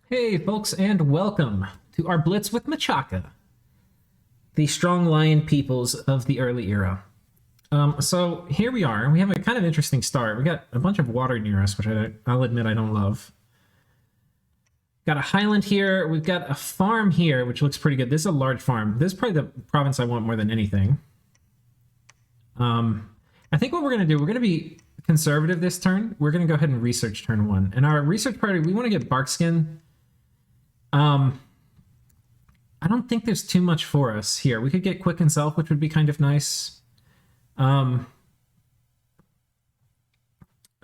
Hey, folks, and welcome to our Blitz with Machaka, the strong lion peoples of the early era. So here we are. We have a kind of interesting start. We got a bunch of water near us, which I'll admit I don't love. Got a highland here. We've got a farm here, which looks pretty good. This is a large farm. This is probably the province I want more than anything. I think what we're going to do, we're going to be conservative this turn. We're going to go ahead and research turn one. And our research priority, we want to get barkskin. I don't think there's too much for us here. We could get quick and self, which would be kind of nice. A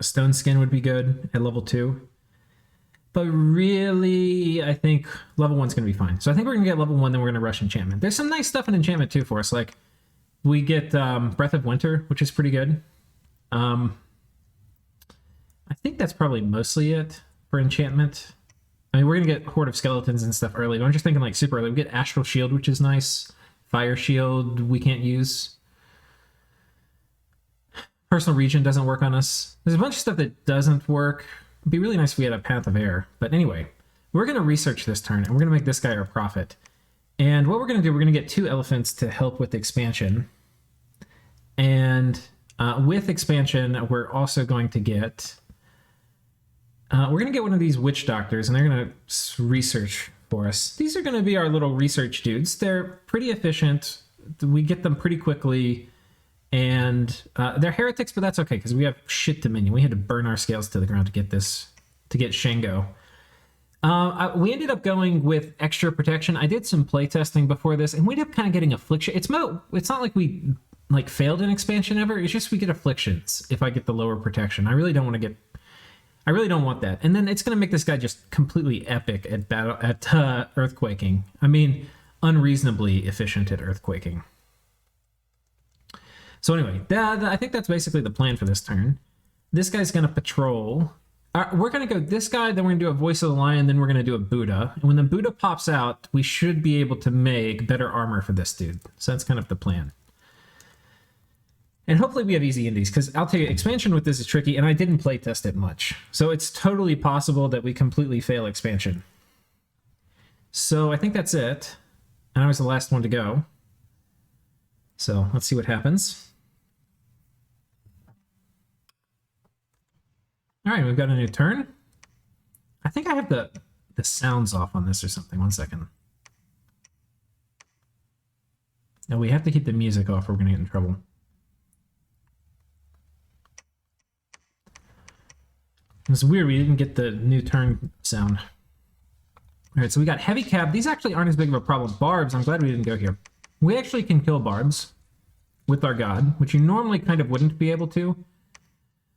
stone skin would be good at level 2. But really, I think level 1's going to be fine. So I think we're going to get level 1, then we're going to rush enchantment. There's some nice stuff in enchantment too for us. Like, we get Breath of Winter, which is pretty good. I think that's probably mostly it for enchantment. I mean, we're going to get Horde of Skeletons and stuff early, but I'm just thinking like super early. We get Astral Shield, which is nice. Fire Shield, we can't use. Personal Region doesn't work on us. There's a bunch of stuff that doesn't work. It'd be really nice if we had a Path of Air. But anyway, we're going to research this turn, and we're going to make this guy our prophet. And what we're going to do, we're going to get 2 elephants to help with expansion. And with expansion, we're also going to get... we're going to get one of these witch doctors, and they're going to research for us. These are going to be our little research dudes. They're pretty efficient. We get them pretty quickly, and they're heretics, but that's okay, because we have shit to minion. We had to burn our scales to the ground to get this, to get Shango. We ended up going with extra protection. I did some playtesting before this, and we ended up kind of getting affliction. It's not like we failed an expansion ever. It's just we get afflictions if I get the lower protection. I really don't want that. And then it's going to make this guy just completely epic at earthquaking. I mean, unreasonably efficient at earthquaking. So anyway, I think that's basically the plan for this turn. This guy's going to patrol. We're going to go this guy, then we're going to do a Voice of the Lion, then we're going to do a Buddha. And when the Buddha pops out, we should be able to make better armor for this dude. So that's kind of the plan. And hopefully we have easy indies, because I'll tell you, expansion with this is tricky, and I didn't play test it much. So it's totally possible that we completely fail expansion. So I think that's it. And I was the last one to go. So let's see what happens. All right, we've got a new turn. I think I have the sounds off on this or something. One second. No, we have to keep the music off or we're going to get in trouble. It's weird, we didn't get the new turn sound. All right, so we got heavy cab. These actually aren't as big of a problem. Barbs, I'm glad we didn't go here. We actually can kill barbs with our god, which you normally kind of wouldn't be able to.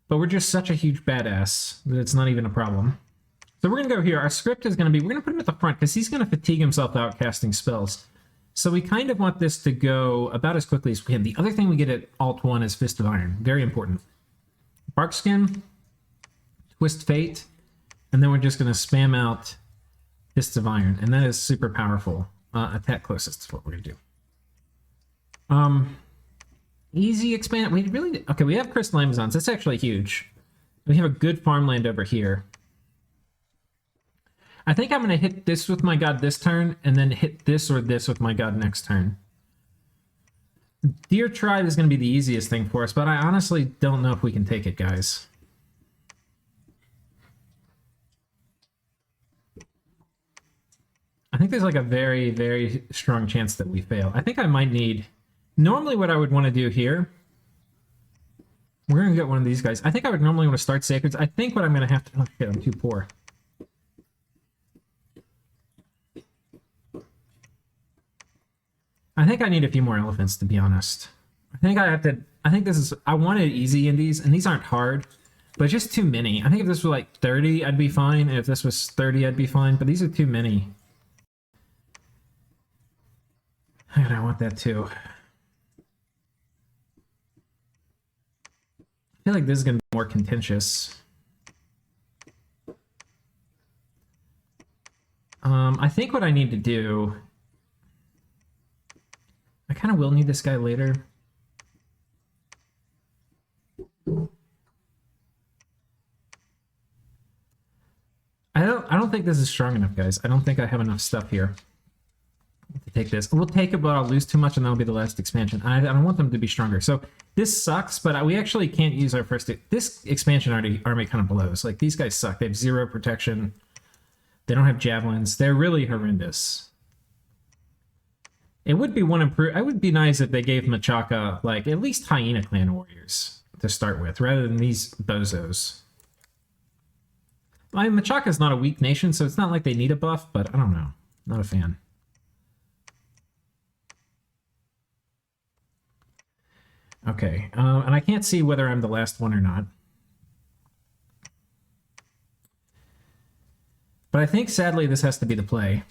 But we're just such a huge badass that it's not even a problem. So we're going to go here. Our script is going to be, we're going to put him at the front because he's going to fatigue himself out casting spells. So we kind of want this to go about as quickly as we can. The other thing we get at Alt 1 is Fist of Iron. Very important. Barkskin, Twist Fate, and then we're just going to spam out Fists of Iron. And that is super powerful. Attack closest is what we're going to do. Easy expand. We really... Okay, we have Crystal Amazons. That's actually huge. We have a good farmland over here. I think I'm going to hit this with my god this turn, and then hit this or this with my god next turn. Deer Tribe is going to be the easiest thing for us, but I honestly don't know if we can take it, guys. I think there's like a very, very strong chance that we fail. I think I might need... Normally what I would want to do here... We're going to get one of these guys. I think I would normally want to start Sacreds. I think what I'm going to have to... Oh, shit, I'm too poor. I think I need a few more elephants, to be honest. I think I have to... I think this is... I wanted easy indies, and these aren't hard, but just too many. I think if this was like 30, I'd be fine. If this was 30, I'd be fine, but these are too many. And I want that too. I feel like this is going to be more contentious. I think what I need to do... I kind of will need this guy later. I I don't think this is strong enough, guys. I don't think I have enough stuff here to take this. We'll take it, but I'll lose too much, and that'll be the last expansion. I don't want them to be stronger. So this sucks, but we actually can't use our first... This expansion army kind of blows. Like, these guys suck. They have 0 protection. They don't have javelins. They're really horrendous. It would be one improve. It would be nice if they gave Machaka, like, at least Hyena Clan warriors to start with, rather than these bozos. I mean, Machaka's not a weak nation, so it's not like they need a buff, but I don't know. Not a fan. Okay, and I can't see whether I'm the last one or not. But I think, sadly, this has to be the play.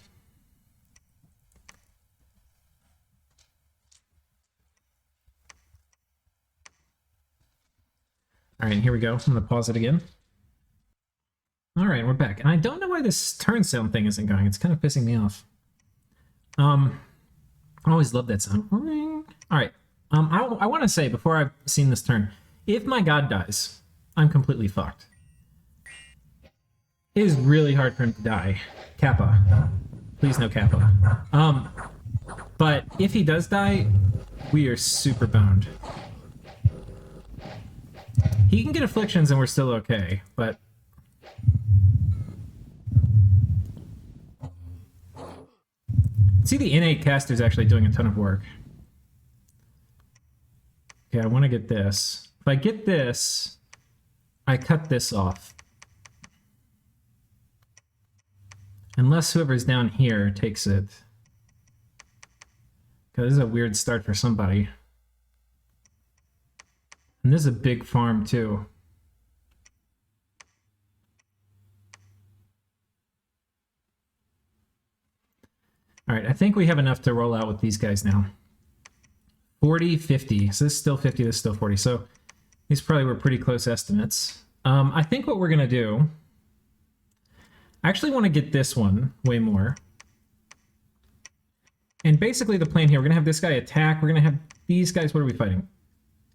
All right, here we go. I'm going to pause it again. All right, we're back. And I don't know why this turn sound thing isn't going. It's kind of pissing me off. I always love that sound. All right. I want to say, before I've seen this turn, if my god dies, I'm completely fucked. It is really hard for him to die. Kappa. Please no Kappa. But if he does die, we are super boned. He can get afflictions and we're still okay, but... See, the innate caster's actually doing a ton of work. Okay, I want to get this. If I get this, I cut this off. Unless whoever's down here takes it. Because this is a weird start for somebody. And this is a big farm, too. All right, I think we have enough to roll out with these guys now. 40, 50. So this is still 50, this is still 40. So these probably were pretty close estimates. I think what we're going to do... I actually want to get this one way more. And basically the plan here, we're going to have this guy attack. We're going to have these guys... What are we fighting?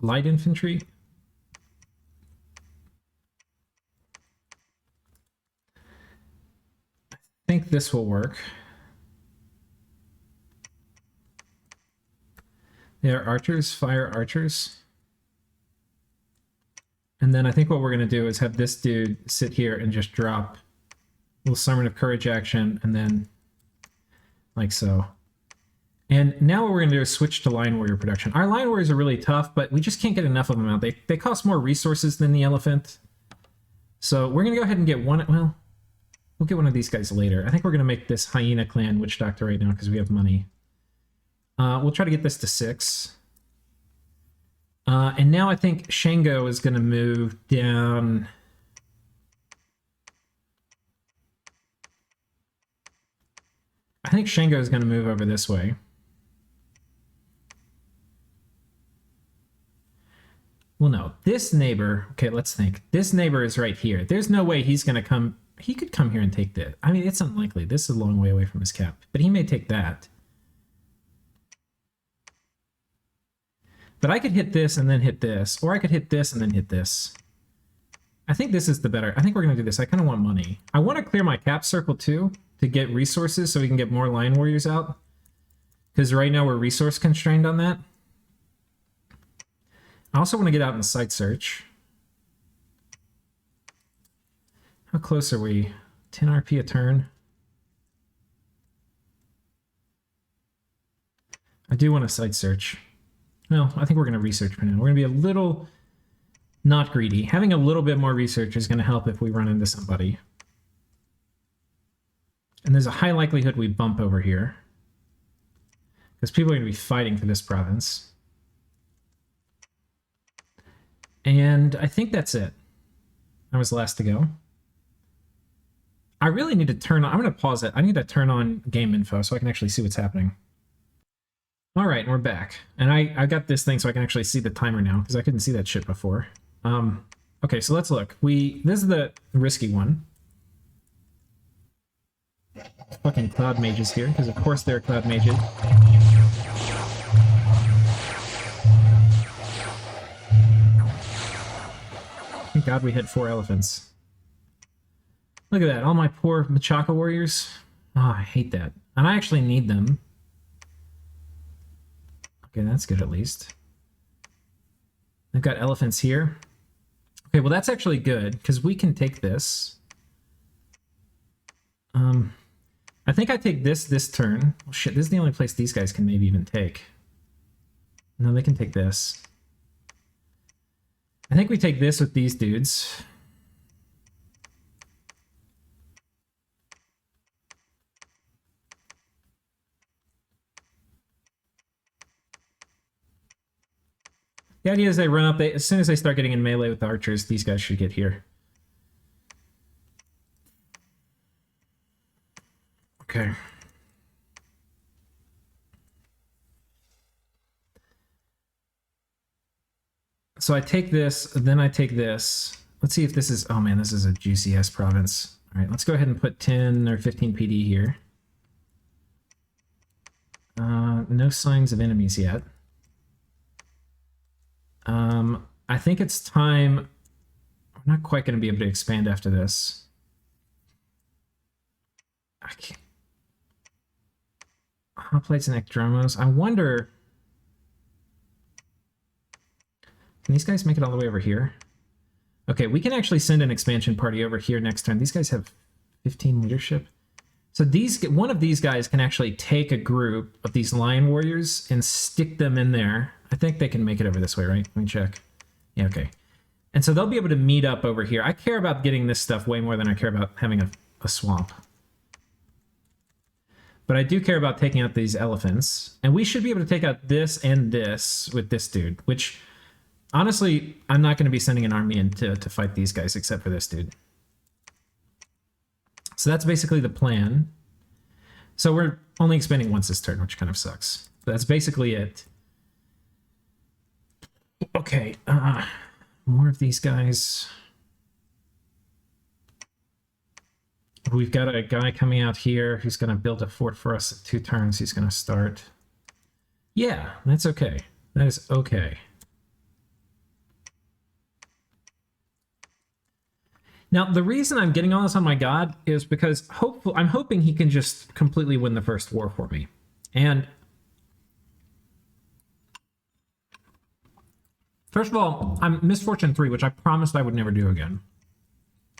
Light infantry? I think this will work. They are archers, fire archers. And then I think what we're going to do is have this dude sit here and just drop a little Summon of Courage action, and then like so. And now what we're going to do is switch to Lion Warrior production. Our Lion Warriors are really tough, but we just can't get enough of them out. They cost more resources than the Elephant. So we're going to go ahead and get one... Well, we'll get one of these guys later. I think we're going to make this Hyena Clan Witch Doctor right now because we have money. We'll try to get this to 6. And now I think Shango is going to move down... I think Shango is going to move over this way. Well, no. This neighbor... Okay, let's think. This neighbor is right here. There's no way he's going to come... He could come here and take this. I mean, it's unlikely. This is a long way away from his cap. But he may take that. But I could hit this and then hit this. Or I could hit this and then hit this. I think this is the better... I think we're going to do this. I kind of want money. I want to clear my cap circle, too, to get resources so we can get more Lion Warriors out. Because right now we're resource constrained on that. I also want to get out in site search. How close are we? 10 RP a turn. I do want to site search. No, I think we're going to research for now. We're going to be a little not greedy. Having a little bit more research is going to help if we run into somebody. And there's a high likelihood we bump over here. Because people are going to be fighting for this province. And I think that's it. I was last to go. I really need to turn on... I'm going to pause it. I need to turn on game info so I can actually see what's happening. All right, and we're back. And I got this thing so I can actually see the timer now, because I couldn't see that shit before. Okay, so let's look. This is the risky one. Fucking Cloud Mages here, because of course they're Cloud Mages. Thank God we hit 4 elephants. Look at that, all my poor Machaka warriors. Oh, I hate that. And I actually need them. Okay, that's good at least. I've got elephants here. Okay, well that's actually good, because we can take this. I think I take this turn. Oh shit, this is the only place these guys can maybe even take. No, they can take this. I think we take this with these dudes. The idea is they run up, as soon as they start getting in melee with the archers, these guys should get here. Okay. So I take this, then I take this. Let's see if this is, oh man, this is a juicy ass province. All right, let's go ahead and put 10 or 15 PD here. No signs of enemies yet. I think it's time. I'm not quite going to be able to expand after this. I can't. Hoplites and Ecdromos. I wonder. Can these guys make it all the way over here? Okay, we can actually send an expansion party over here next turn. These guys have 15 leadership. So one of these guys can actually take a group of these lion warriors and stick them in there. I think they can make it over this way, right? Let me check. Yeah, okay. And so they'll be able to meet up over here. I care about getting this stuff way more than I care about having a swamp. But I do care about taking out these elephants. And we should be able to take out this and this with this dude, which honestly, I'm not going to be sending an army in to fight these guys except for this dude. So that's basically the plan. So we're only expanding once this turn, which kind of sucks. But that's basically it. Okay, more of these guys. We've got a guy coming out here who's going to build a fort for us in 2 turns. He's going to start. Yeah, that's okay. That is okay. Now, the reason I'm getting all this on my god is because I'm hoping he can just completely win the first war for me. And first of all, I'm Misfortune 3, which I promised I would never do again.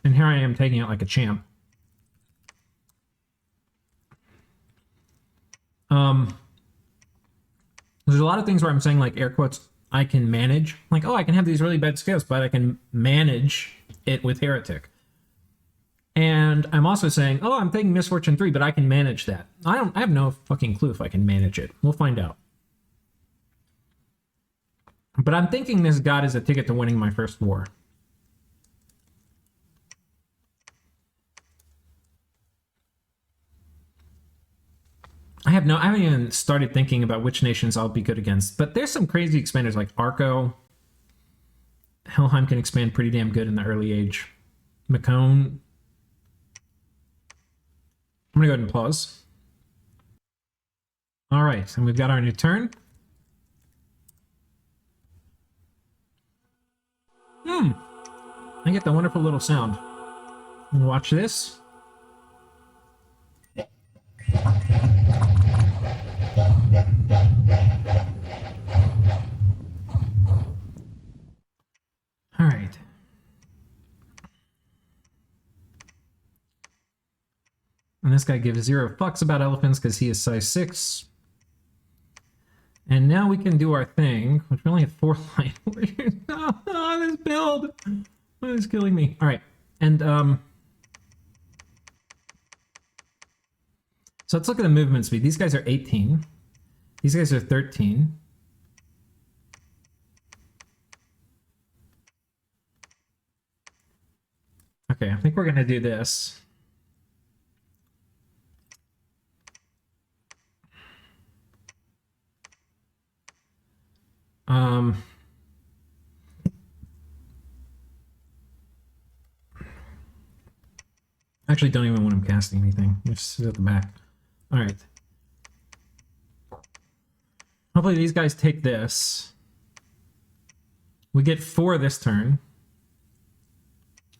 And here I am taking it like a champ. There's a lot of things where I'm saying, like, air quotes, I can manage. Like, oh, I can have these really bad scales, but I can manage it with Heretic. And I'm also saying, oh, I'm taking Misfortune 3, but I can manage that. I have no fucking clue if I can manage it. We'll find out. But I'm thinking this god is a ticket to winning my first war. I haven't even started thinking about which nations I'll be good against, but there's some crazy expanders like Arco. Helheim can expand pretty damn good in the early age. Macone. I'm gonna go ahead and pause. All right, and we've got our new turn. I get the wonderful little sound. Watch this. All right. And this guy gives 0 fucks about elephants because he is size 6. And now we can do our thing, which we only have 4 line warriors. Oh, this build! What is killing me? All right, and so let's look at the movement speed. These guys are 18. These guys are 13. Okay, I think we're gonna do this. Actually, don't even want him casting anything. Just sit at the back. All right. Hopefully these guys take this. We get 4 this turn.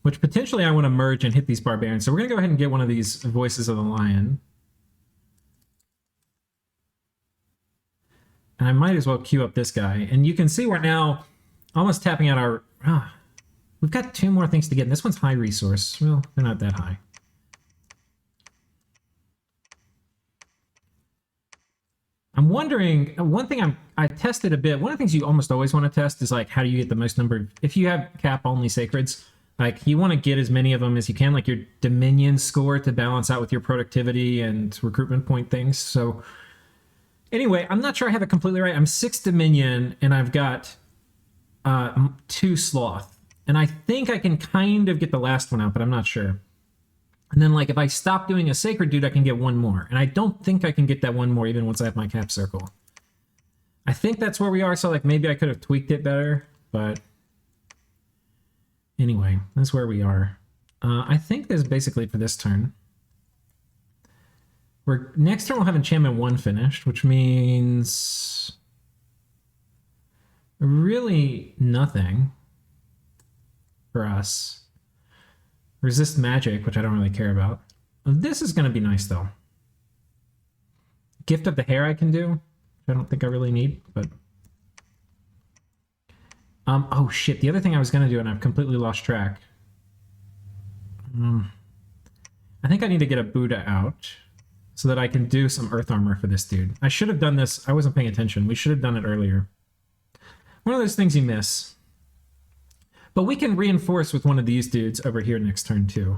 which potentially I want to merge and hit these barbarians. So we're going to go ahead and get one of these Voices of the Lion. And I might as well queue up this guy. And you can see we're now almost tapping out our... we've got 2 more things to get. And this one's high resource. Well, they're not that high. I'm wondering, one thing I tested a bit, one of the things you almost always want to test is like, how do you get the most number, if you have cap only sacreds, like you want to get as many of them as you can, like your Dominion score to balance out with your productivity and recruitment point things. So anyway, I'm not sure I have it completely right. I'm 6 Dominion and I've got 2 Sloth. And I think I can kind of get the last one out, but I'm not sure. And then, like, if I stop doing a Sacred Dude, I can get 1 more. And I don't think I can get that 1 more even once I have my cap circle. I think that's where we are, so, like, maybe I could have tweaked it better. But anyway, that's where we are. I think that's basically for this turn. Next turn we'll have Enchantment 1 finished, which means really nothing for us. Resist magic, which I don't really care about. This is going to be nice, though. Gift of the Hair I can do. I don't think I really need, but... oh, shit. The other thing I was going to do, and I've completely lost track. I think I need to get a Buddha out so that I can do some Earth Armor for this dude. I should have done this. I wasn't paying attention. We should have done it earlier. One of those things you miss. But we can reinforce with one of these dudes over here next turn, too.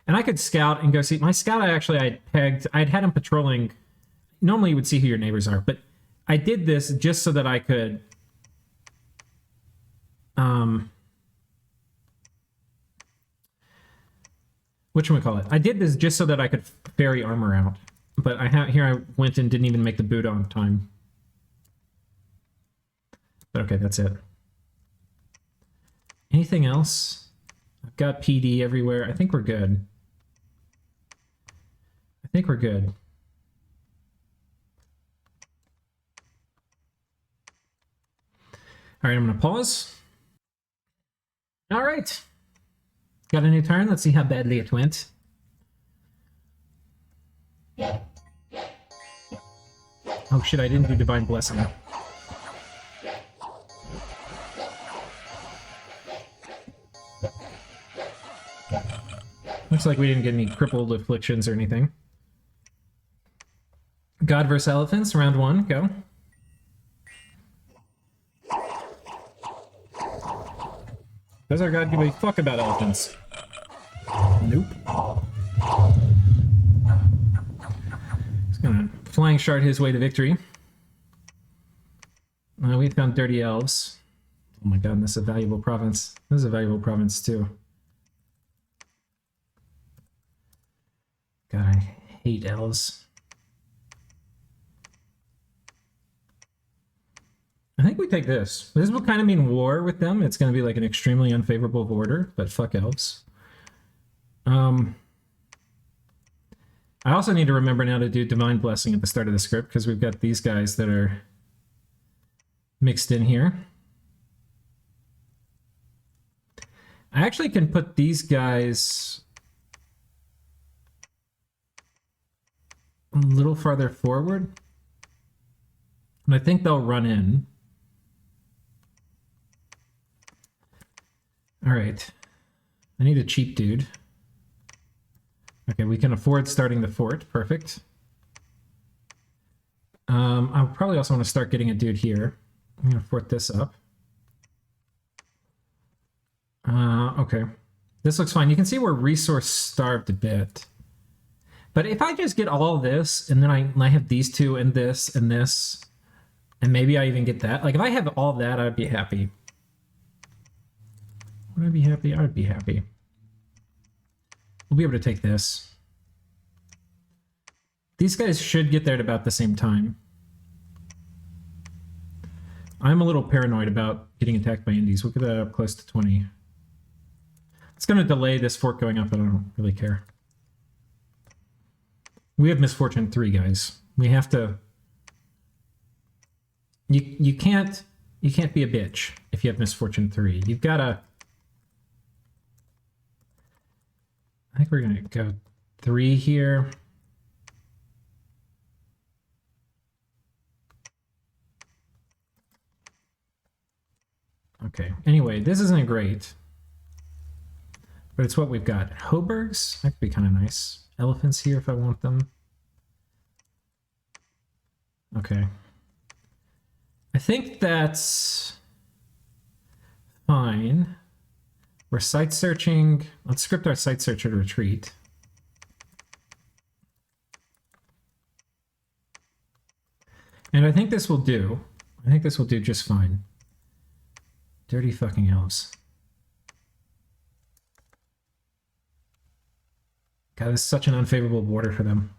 And I could scout and go see... My scout, I'd pegged... I'd had him patrolling... Normally you would see who your neighbors are, but I did this just so that I could... whatchamacallit? I did this just so that I could ferry armor out. But here I went and didn't even make the boot on time. But okay, that's it. Anything else? I've got PD everywhere. I think we're good. I think we're good. All right, I'm going to pause. All right. Got a new turn. Let's see how badly it went. Oh shit, I didn't do Divine Blessing. Looks like we didn't get any crippled afflictions or anything. God vs. Elephants, round 1, go. Does our god give a fuck about elephants? Nope. He's gonna flying shard his way to victory. We found dirty elves. Oh my god, this is a valuable province. This is a valuable province too. God, I hate elves. I think we take this. This will kind of mean war with them. It's going to be like an extremely unfavorable border, but fuck elves. I also need to remember now to do Divine Blessing at the start of the script because we've got these guys that are mixed in here. I actually can put these guys a little farther forward. And I think they'll run in. All right. I need a cheap dude. Okay, we can afford starting the fort. Perfect. I'll probably also want to start getting a dude here. I'm going to fort this up. Okay. This looks fine. You can see we're resource starved a bit. But if I just get all this, and then I have these two and this, and maybe I even get that. Like, if I have all that, I'd be happy. Would I be happy? I would be happy. We'll be able to take this. These guys should get there at about the same time. I'm a little paranoid about getting attacked by Indies. We'll get that up close to 20. It's going to delay this fort going up, but I don't really care. We have Misfortune 3, guys. We have to... You can't be a bitch if you have Misfortune 3. You've got to I think we're gonna go 3 here. Okay, anyway, this isn't great. But it's what we've got. Hobergs, that could be kind of nice. Elephants here if I want them. Okay. I think that's fine. We're site searching. Let's script our site searcher to retreat. And I think this will do. I think this will do just fine. Dirty fucking elves. God, this is such an unfavorable border for them.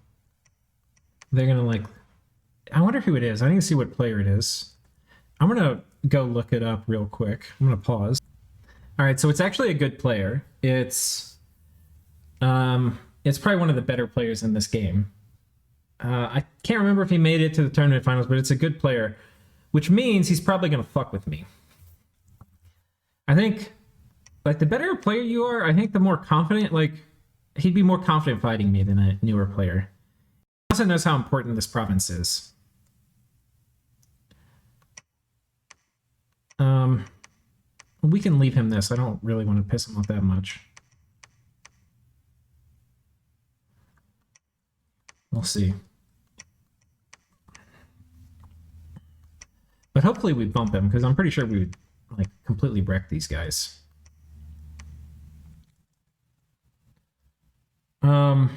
They're gonna like... I wonder who it is. I need to see what player it is. I'm gonna go look it up real quick. I'm gonna pause. All right, so it's actually a good player. It's probably one of the better players in this game. I can't remember if he made it to the tournament finals, but it's a good player, which means he's probably gonna fuck with me. I think, like, the better player you are, I think the more confident, like, he'd be more confident fighting me than a newer player. He also knows how important this province is. We can leave him this. I don't really want to piss him off that much. We'll see. But hopefully we bump him, because I'm pretty sure we would, like, completely wreck these guys. Yeah.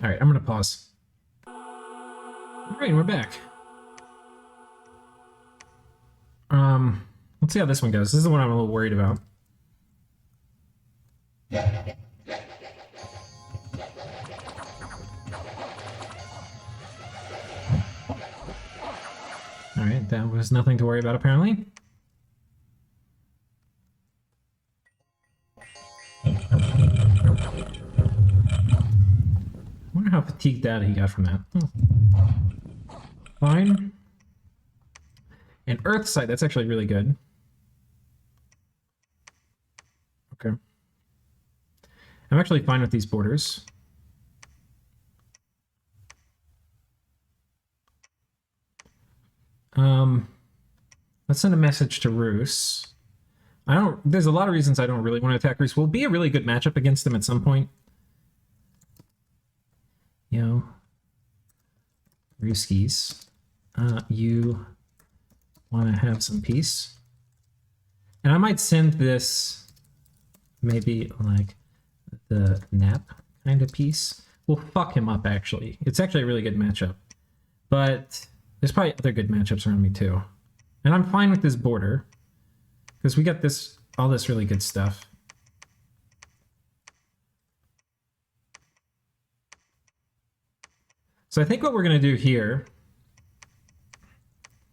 All right, I'm gonna pause. All right, we're back. Let's see how this one goes. This is the one I'm a little worried about. All right, that was nothing to worry about, apparently. I wonder how fatigued out he got from that. Fine. And Earth site, that's actually really good. Okay. I'm actually fine with these borders. Let's send a message to Roos. There's a lot of reasons I don't really want to attack Roos. Will be a really good matchup against them at some point. Yo, Rooskies, you want to have some peace? And I might send this maybe like the nap kind of piece. We'll fuck him up, actually. It's actually a really good matchup. But there's probably other good matchups around me too. And I'm fine with this border, because we got all this really good stuff. So I think what we're going to do here,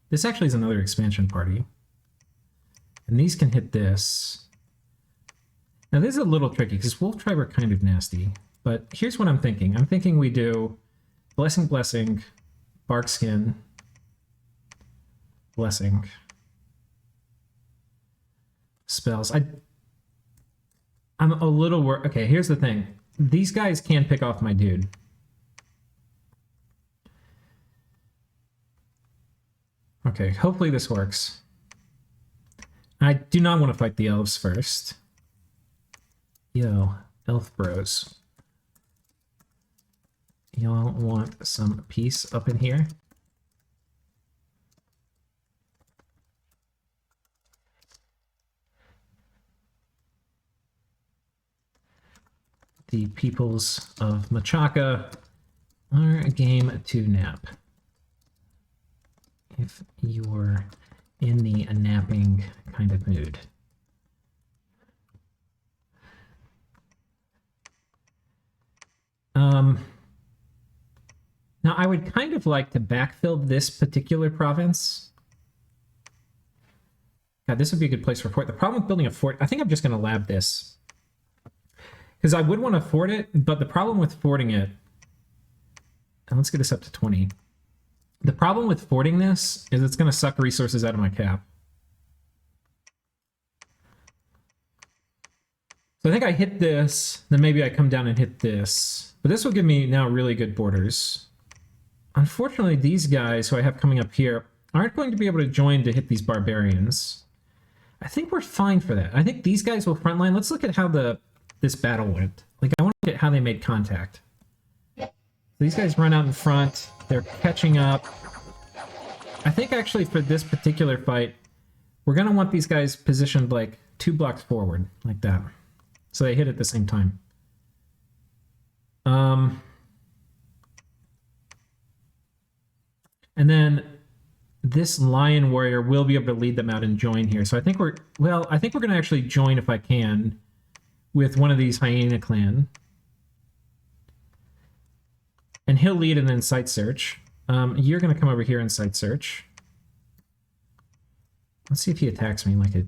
this actually is another expansion party. And these can hit this. Now this is a little tricky, because Wolf Tribe are kind of nasty. But here's what I'm thinking. I'm thinking we do Blessing, Blessing, Barkskin, Blessing, spells. I'm a little worried. Okay, here's the thing. These guys can pick off my dude. Okay, hopefully this works. I do not want to fight the elves first. Yo, elf bros. Y'all want some peace up in here? The peoples of Machaka are a game to nap. If you're in the napping kind of mood. Now I would kind of like to backfill this particular province. God, this would be a good place for a fort. The problem with building a fort, I think I'm just going to lab this. Because I would want to fort it, but the problem with forting it, and let's get this up to 20. The problem with forting this is it's going to suck resources out of my cap. So I think I hit this, then maybe I come down and hit this. But this will give me now really good borders. Unfortunately, these guys who I have coming up here aren't going to be able to join to hit these barbarians. I think we're fine for that. I think these guys will frontline. Let's look at how this battle went. Like, I want to look at how they made contact. These guys run out in front. They're catching up. I think actually for this particular fight, we're going to want these guys positioned like 2 blocks forward, like that. So they hit at the same time. And then this lion warrior will be able to lead them out and join here. So I think we're going to actually join, if I can, with one of these hyena clan. And he'll lead and then site search. You're going to come over here and site search. Let's see if he attacks me like it.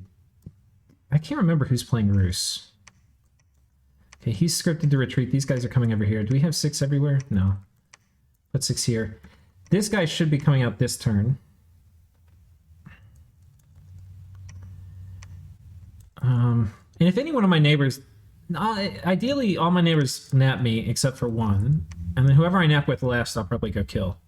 I can't remember who's playing Roos. Okay, he's scripted to retreat. These guys are coming over here. Do we have 6 everywhere? No. Put 6 here. This guy should be coming out this turn. And if any one of my neighbors... ideally, all my neighbors nap me except for one. And then whoever I nap with last, I'll probably go kill.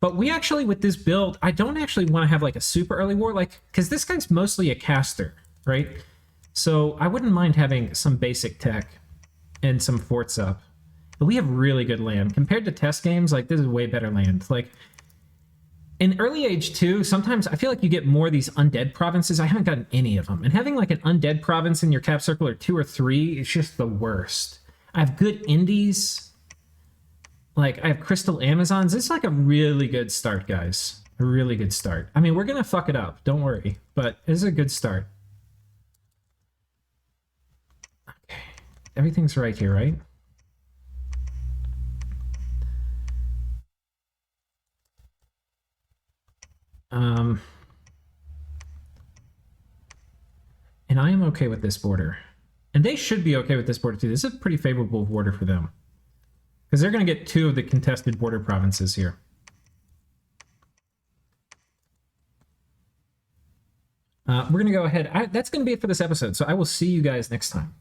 But we actually, with this build, I don't actually want to have like a super early war, like, because this guy's mostly a caster, right? So I wouldn't mind having some basic tech and some forts up. But we have really good land. Compared to test games, like, this is way better land. Like, in early age 2, sometimes I feel like you get more of these undead provinces. I haven't gotten any of them. And having like an undead province in your cap circle or 2 or 3 is just the worst. I have good indies. Like, I have Crystal Amazons. It's like a really good start, guys. A really good start. I mean, we're going to fuck it up. Don't worry. But it's a good start. Okay. Everything's right here, right? And I am okay with this border. And they should be okay with this border, too. This is a pretty favorable border for them. Because they're going to get 2 of the contested border provinces here. We're going to go ahead. That's going to be it for this episode. So I will see you guys next time.